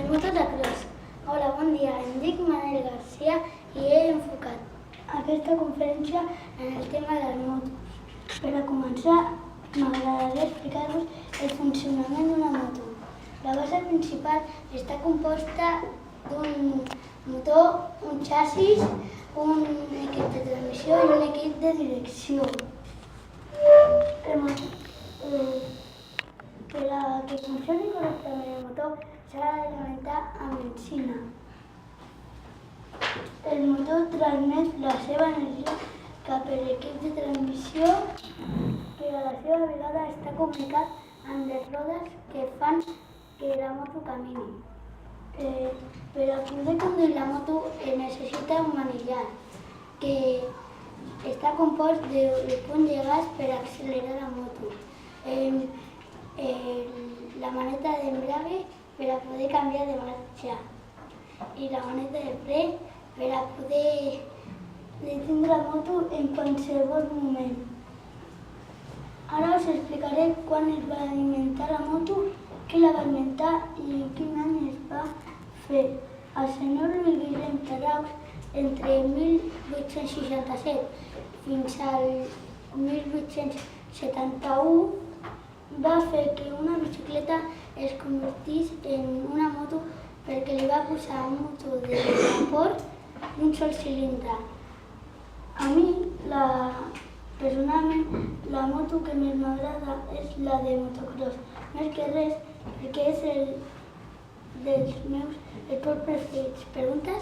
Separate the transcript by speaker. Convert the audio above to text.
Speaker 1: Motocross. Hola, bon dia. Em dic Manel Garcia i he enfocat aquesta conferència en el tema de les motos. Per a començar, m'agradaria explicar-vos el funcionament d'una moto. La base principal està composta d'un motor, un xassis, un equip de transmissió i un equip de direcció. Per a que funcioni correctament el motor s'ha d'alimentar amb benzina. El motor transmet la seva energia cap a l'equip de transmissió, que a la seva vegada està comunicat amb les rodes que fan que la moto camini. Per a poder conduir la moto es necessita un manillar que està compost del puny de gas per accelerar la moto, la maneta d'embrague per a poder canviar de marxa i la maneta de fre per a poder detenir la moto en qualsevol moment. Ara us explicaré quan es va inventar la moto, qui la va inventar i quin any es va fer. El senyor Louis Guillem Taraus, entre 1867 fins al 1871, va fer que una bicicleta es convertís en una moto perquè li va posar un motor de vapor d'un sol cilindre. A mi, personalment, la moto que més m'agrada és la de motocross. Més que res, perquè és dels meus esports preferits. Preguntes?